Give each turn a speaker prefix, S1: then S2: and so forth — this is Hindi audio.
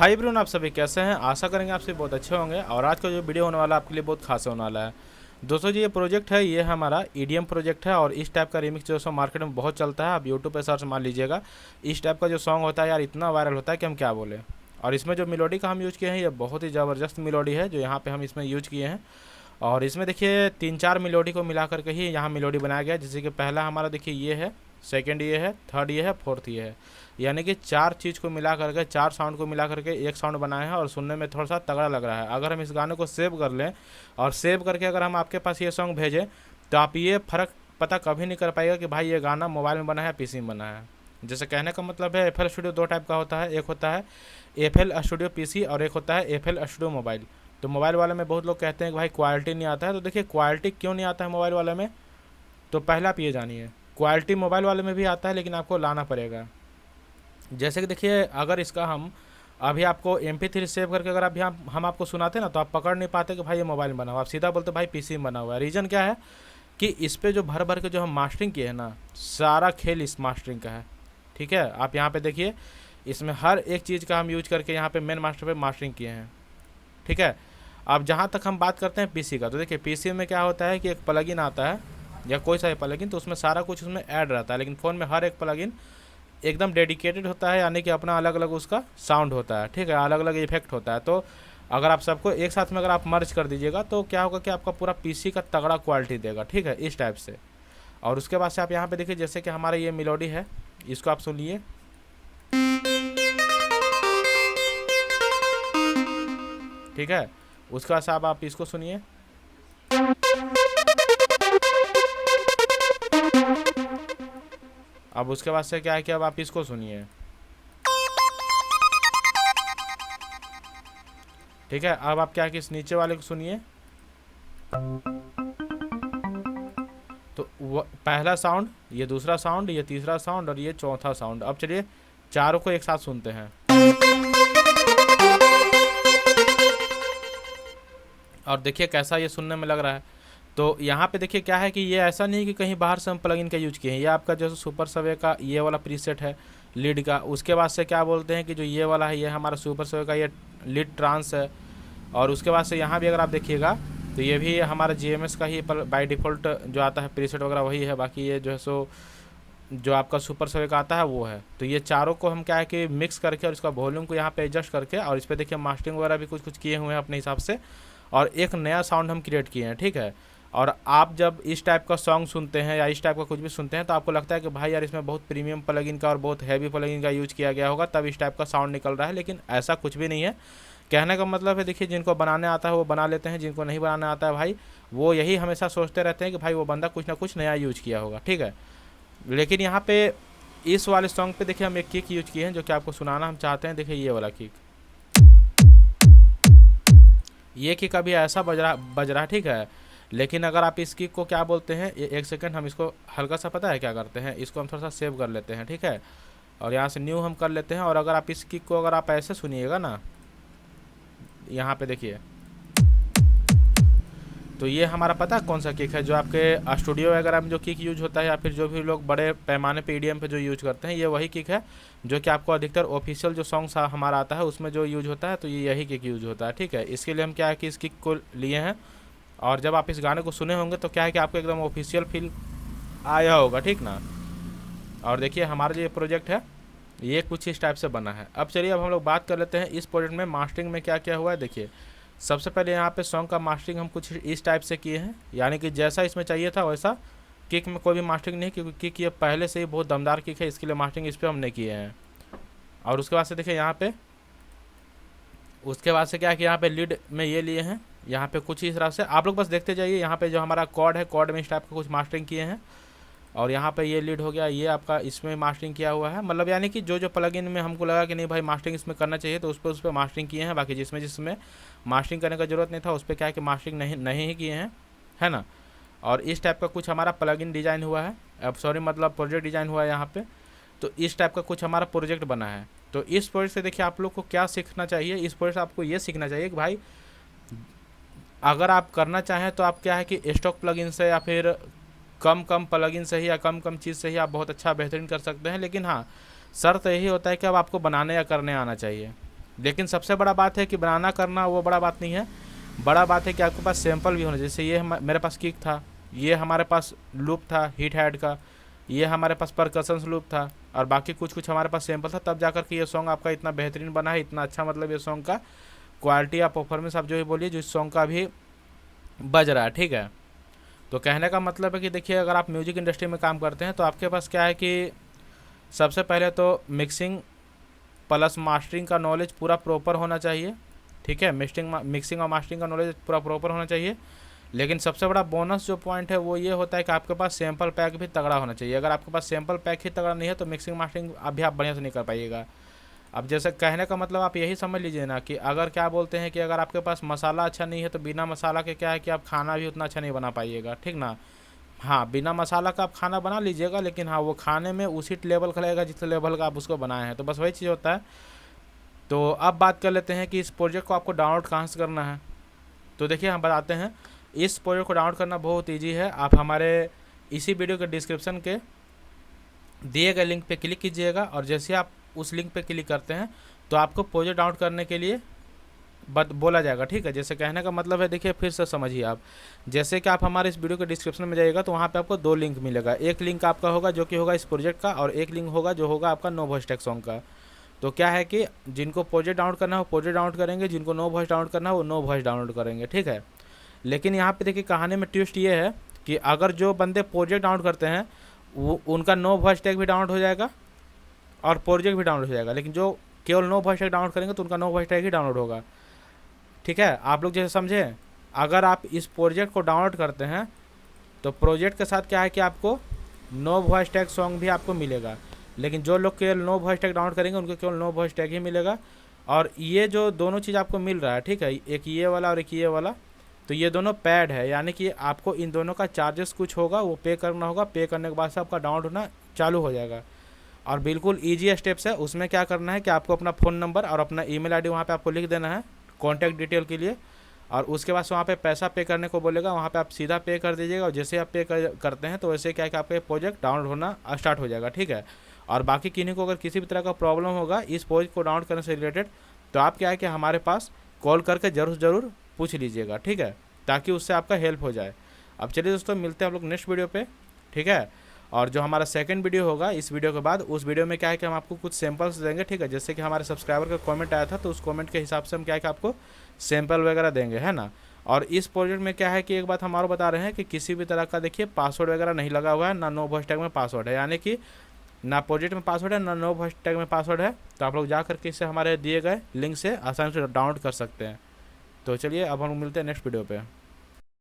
S1: हाय ब्रून, आप सभी कैसे हैं? आशा करेंगे आप सभी बहुत अच्छे होंगे। और आज का जो वीडियो होने वाला है आपके लिए बहुत खास होने वाला है। दोस्तों जी, ये प्रोजेक्ट है, ये हमारा ईडीएम प्रोजेक्ट है। और इस टाइप का रिमिक्स जो मार्केट में बहुत चलता है। आप यूट्यूब पे सर्च मार लीजिएगा, इस टाइप का जो सॉन्ग होता है यार इतना वायरल होता है कि हम क्या बोले। और इसमें जो मेलोडी का हम यूज़ किए हैं ये बहुत ही ज़बरदस्त मेलोडी है जो यहाँ पे हम इसमें यूज किए हैं। और इसमें देखिए 3-4 मेलोडी को मिला करके ही यहाँ मेलोडी बनाया गया है। जैसे कि पहला हमारा देखिए ये है, सेकंड ये है, थर्ड ये है, फोर्थ ये है। यानी कि 4 चीज़ को मिला करके, 4 साउंड को मिला करके एक साउंड बनाया है। और सुनने में थोड़ा सा तगड़ा लग रहा है। अगर हम इस गाने को सेव कर लें और सेव करके अगर हम आपके पास ये सॉन्ग भेजें तो आप ये फ़र्क पता कभी नहीं कर पाएगा कि भाई ये गाना मोबाइल में बना है पीसी में बना है। जैसे कहने का मतलब है, एफ स्टूडियो 2 टाइप का होता है। एक होता है एफ स्टूडियो पीसी और एक होता है एफ स्टूडियो मोबाइल। तो मोबाइल वाले में बहुत लोग कहते हैं कि भाई क्वालिटी नहीं आता है। तो देखिए क्वालिटी क्यों नहीं आता है मोबाइल वाले में, तो पहला आप ये जानिए, क्वालिटी मोबाइल वाले में भी आता है लेकिन आपको लाना पड़ेगा। जैसे कि देखिए अगर इसका हम अभी आपको MP3 सेव करके अगर अभी हम आपको सुनाते ना तो आप पकड़ नहीं पाते कि भाई ये मोबाइल में बना हुआ। आप सीधा बोलते भाई पीसी में बना हुआ है। रीज़न क्या है कि इस पर जो भर भर के जो हम मास्टरिंग किए हैं ना, सारा खेल इस मास्टरिंग का है। ठीक है, आप यहाँ पे देखिए इसमें हर एक चीज़ का हम यूज करके यहाँ पे मेन मास्टर पे मास्टरिंग किए हैं। ठीक है, अब जहाँ तक हम बात करते हैं पीसी का, तो देखिए पीसी में क्या होता है कि एक प्लगइन आता है या कोई सा भी प्लगइन, तो उसमें सारा कुछ उसमें ऐड रहता है। लेकिन फ़ोन में हर एक प्लगइन एकदम डेडिकेटेड होता है, यानी कि अपना अलग अलग उसका साउंड होता है। ठीक है, अलग अलग इफेक्ट होता है। तो अगर आप सबको एक साथ में अगर आप मर्ज कर दीजिएगा तो क्या होगा कि आपका पूरा पीसी का तगड़ा क्वालिटी देगा। ठीक है, इस टाइप से। और उसके बाद से आप यहाँ पे देखिए जैसे कि हमारा ये मेलोडी है, इसको आप सुनिए। ठीक है, उसके बाद से अब आप इसको सुनिए। अब उसके बाद से क्या है कि अब आप इसको सुनिए। ठीक है, अब आप क्या है कि इस नीचे वाले को सुनिए। तो पहला साउंड, ये दूसरा साउंड, ये तीसरा साउंड और ये चौथा साउंड। अब चलिए चारों को एक साथ सुनते हैं। और देखिए कैसा ये सुनने में लग रहा है। तो यहाँ पे देखिए क्या है कि ये ऐसा नहीं कि कहीं बाहर से हम प्लगइन का यूज किए हैं। ये आपका जो सुपर सवे का ये वाला प्रीसेट है लीड का। उसके बाद से क्या बोलते हैं कि जो ये वाला है ये हमारा सुपर सवे का ये लीड ट्रांस है। और उसके बाद से यहाँ भी अगर आप देखिएगा तो ये भी हमारा GMS का ही बाय डिफ़ॉल्ट जो आता है प्रीसेट वगैरह वही है। बाकी ये जो है सो जो आपका सुपर सवे का आता है वो है। तो ये चारों को हम क्या है कि मिक्स करके और इसका वॉल्यूम को यहाँ पे एडजस्ट करके और इस पर देखिए मास्टरिंग वगैरह भी कुछ कुछ किए हुए हैं अपने हिसाब से। और एक नया साउंड हम क्रिएट किए हैं। ठीक है, और आप जब इस टाइप का सॉन्ग सुनते हैं या इस टाइप का कुछ भी सुनते हैं तो आपको लगता है कि भाई यार इसमें बहुत प्रीमियम प्लगइन का और बहुत हैवी प्लगइन का यूज किया गया होगा तब इस टाइप का साउंड निकल रहा है। लेकिन ऐसा कुछ भी नहीं है। कहने का मतलब है देखिए जिनको बनाने आता है वो बना लेते हैं, जिनको नहीं बनाने आता है भाई वो यही हमेशा सोचते रहते हैं कि भाई वो बंदा कुछ ना कुछ नया यूज किया होगा। ठीक है, लेकिन यहाँ पे इस वाले सॉन्ग पे देखिए हम एक किक यूज किए हैं जो कि आपको सुनाना हम चाहते हैं। देखिए ये वाला किक, ये किक अभी ऐसा बज रहा है। ठीक है, लेकिन अगर आप इस किक को क्या बोलते हैं, एक सेकंड हम इसको हल्का सा पता है क्या करते हैं, इसको हम थोड़ा सा सेव कर लेते हैं। ठीक है, और यहाँ से न्यू हम कर लेते हैं। और अगर आप इस किक को अगर आप ऐसे सुनिएगा ना, यहाँ पे देखिए, तो ये हमारा पता है कौन सा किक है जो आपके स्टूडियो वगैरह में जो किक यूज होता है या फिर जो भी लोग बड़े पैमाने पे EDM पे जो यूज करते हैं, ये वही किक है जो कि आपको अधिकतर ऑफिशियल जो सॉन्ग्स हमारा आता है उसमें जो यूज होता है। तो ये यही किक यूज होता है। ठीक है, इसके लिए हम क्या है कि इस किक को लिए हैं। और जब आप इस गाने को सुने होंगे तो क्या है कि आपको एकदम ऑफिशियल फील आया होगा। ठीक ना। और देखिए हमारा जो ये प्रोजेक्ट है ये कुछ इस टाइप से बना है। अब चलिए अब हम लोग बात कर लेते हैं इस प्रोजेक्ट में मास्टरिंग में क्या क्या हुआ है। देखिए सबसे पहले यहाँ पे सॉन्ग का मास्टरिंग हम कुछ इस टाइप से किए हैं, यानी कि जैसा इसमें चाहिए था वैसा। किक में कोई भी मास्टरिंग नहीं, क्योंकि किक ये पहले से ही बहुत दमदार किक है, इसके लिए मास्टरिंग इस पर हमने किए हैं। और उसके बाद से देखिए यहाँ पे, उसके बाद से क्या है कि यहाँ पे लीड में ये लिए हैं। यहाँ पे कुछ इस तरह से आप लोग बस देखते जाइए। यहाँ पे जो हमारा कॉर्ड है, कॉर्ड में इस टाइप का कुछ मास्टरिंग किए हैं। और यहाँ पे ये लीड हो गया, ये आपका इसमें मास्टरिंग किया हुआ है। मतलब यानी कि जो जो प्लगइन में हमको लगा कि नहीं भाई मास्टरिंग इसमें करना चाहिए तो उस पर मास्टरिंग किए हैं। बाकी जिसमें मास्टरिंग करने का ज़रूरत नहीं था उस पर क्या है कि मास्टरिंग नहीं ही किए हैं, है ना। और इस टाइप का कुछ हमारा प्लगइन डिज़ाइन हुआ है, अब सॉरी मतलब प्रोजेक्ट डिज़ाइन हुआ है यहाँ पे। तो इस टाइप का कुछ हमारा प्रोजेक्ट बना है। तो इस प्रोजेक्ट से देखिए आप लोग को क्या सीखना चाहिए। इस प्रोजेक्ट से आपको ये सीखना चाहिए कि भाई अगर आप करना चाहें तो आप क्या है कि स्टॉक प्लगइन से या फिर कम प्लगइन से ही या कम चीज़ से ही आप बहुत अच्छा बेहतरीन कर सकते हैं। लेकिन हाँ, शर्त यही होता है कि अब आपको बनाने या करने आना चाहिए। लेकिन सबसे बड़ा बात है कि बनाना करना वो बड़ा बात नहीं है, बड़ा बात है कि आपके पास सैंपल भी होना। जैसे ये मेरे पास किक था, ये हमारे पास लूप था हिट हेड का, ये हमारे पास परकसन्स लूप था, और बाकी कुछ कुछ हमारे पास सैंपल था, तब जाकर के ये सॉन्ग आपका इतना बेहतरीन बना है, इतना अच्छा मतलब ये सॉन्ग का क्वालिटी या परफॉर्मेंस आप जो भी बोलिए जो इस सॉन्ग का भी बज रहा है। ठीक है, तो कहने का मतलब है कि देखिए अगर आप म्यूजिक इंडस्ट्री में काम करते हैं तो आपके पास क्या है कि सबसे पहले तो मिक्सिंग प्लस मास्टरिंग का नॉलेज पूरा प्रॉपर होना चाहिए। ठीक है, मिक्सिंग और मास्टरिंग का नॉलेज पूरा प्रॉपर होना चाहिए। लेकिन सबसे बड़ा बोनस जो पॉइंट है वो ये होता है कि आपके पास सैंपल पैक भी तगड़ा होना चाहिए। अगर आपके पास सैंपल पैक ही तगड़ा नहीं है तो मिक्सिंग मास्टरिंग अभी आप बढ़िया से नहीं कर पाइएगा। अब जैसे कहने का मतलब आप यही समझ लीजिए ना कि अगर क्या बोलते हैं कि अगर आपके पास मसाला अच्छा नहीं है तो बिना मसाला के क्या है कि आप खाना भी उतना अच्छा नहीं बना पाइएगा। ठीक ना, हाँ बिना मसाला का आप खाना बना लीजिएगा, लेकिन हाँ वो खाने में उसी लेवल का लगेगा जिस लेवल का आप उसको बनाए हैं। तो बस वही चीज़ होता है। तो अब बात कर लेते हैं कि इस प्रोजेक्ट को आपको डाउनलोड कहाँ से करना है। तो देखिए हम बताते हैं, इस प्रोजेक्ट को डाउनलोड करना बहुत ईजी है। आप हमारे इसी वीडियो के डिस्क्रिप्शन के दिए गए लिंक पे क्लिक कीजिएगा, और जैसे आप उस लिंक पे क्लिक करते हैं तो आपको प्रोजेक्ट डाउनलोड करने के लिए बोला जाएगा। ठीक है, जैसे कहने का मतलब है, देखिए फिर से समझिए आप, जैसे कि आप हमारे इस वीडियो के डिस्क्रिप्शन में जाइएगा तो वहाँ पे आपको दो लिंक मिलेगा। एक लिंक आपका होगा जो कि होगा इस प्रोजेक्ट का, और एक लिंक होगा जो होगा आपका नो वॉइस टेक सॉन्ग का। तो क्या है कि जिनको प्रोजेक्ट डाउनलोड करना है वो प्रोजेक्ट डाउनलोड करेंगे, जिनको नो वॉइस डाउनलोड करना है वो नो वॉइस डाउनलोड करेंगे। ठीक है, लेकिन यहाँ पे देखिए कहानी में ट्विस्ट ये है कि अगर जो बंदे प्रोजेक्ट डाउनलोड करते हैं वो उनका नो वॉइस टैग भी डाउनलोड हो जाएगा और प्रोजेक्ट भी डाउनलोड हो जाएगा, लेकिन जो केवल नो वॉइस टैग डाउनलोड करेंगे तो उनका नो वॉइस टैग ही डाउनलोड होगा। ठीक है, आप लोग जैसे समझे, अगर आप इस प्रोजेक्ट को डाउनलोड करते हैं तो प्रोजेक्ट के साथ क्या है कि आपको नो वॉइस टैग सॉन्ग भी आपको मिलेगा, लेकिन जो लोग केवल नो वॉइस टैग डाउनलोड करेंगे उनको केवल नो वॉइस टैग ही मिलेगा। और ये जो दोनों चीज़ आपको मिल रहा है, ठीक है, एक ये वाला और एक ये वाला, तो ये दोनों पैड है, यानी कि आपको इन दोनों का चार्जेस कुछ होगा वो पे करना होगा। पे करने के बाद से आपका डाउनलोड होना चालू हो जाएगा, और बिल्कुल ईजी स्टेप्स है। उसमें क्या करना है कि आपको अपना फ़ोन नंबर और अपना ईमेल आईडी वहाँ पे आपको लिख देना है कॉन्टैक्ट डिटेल के लिए, और उसके बाद से वहाँ पे पैसा पे करने को बोलेगा, वहाँ पे आप सीधा पे कर दीजिएगा। और जैसे आप पे करते हैं तो वैसे क्या है कि आपका प्रोजेक्ट डाउनलोड होना स्टार्ट हो जाएगा। ठीक है, और बाकी किन्हीं को अगर किसी भी तरह का प्रॉब्लम होगा इस प्रोजेक्ट को डाउनलोड करने से रिलेटेड, तो आप क्या है कि हमारे पास कॉल करके ज़रूर पूछ लीजिएगा। ठीक है, ताकि उससे आपका हेल्प हो जाए। अब चलिए दोस्तों, मिलते हैं हम लोग नेक्स्ट वीडियो पे। ठीक है, और जो हमारा सेकंड वीडियो होगा इस वीडियो के बाद, उस वीडियो में क्या है कि हम आपको कुछ सैंपल्स देंगे। ठीक है, जैसे कि हमारे सब्सक्राइबर का कमेंट आया था तो उस कमेंट के हिसाब से हम क्या है कि आपको सैंपल वगैरह देंगे, है ना। और इस प्रोजेक्ट में क्या है कि एक बात हम और बता रहे हैं कि किसी भी तरह का देखिए पासवर्ड वगैरह नहीं लगा हुआ है, ना नो वॉइस टैग में पासवर्ड है, यानी कि ना प्रोजेक्ट में पासवर्ड है ना नो वॉइस टैग में पासवर्ड है। तो आप लोग जा करके इससे हमारे दिए गए लिंक से आसानी से डाउनलोड कर सकते हैं। तो चलिए अब हम मिलते हैं नेक्स्ट वीडियो पे।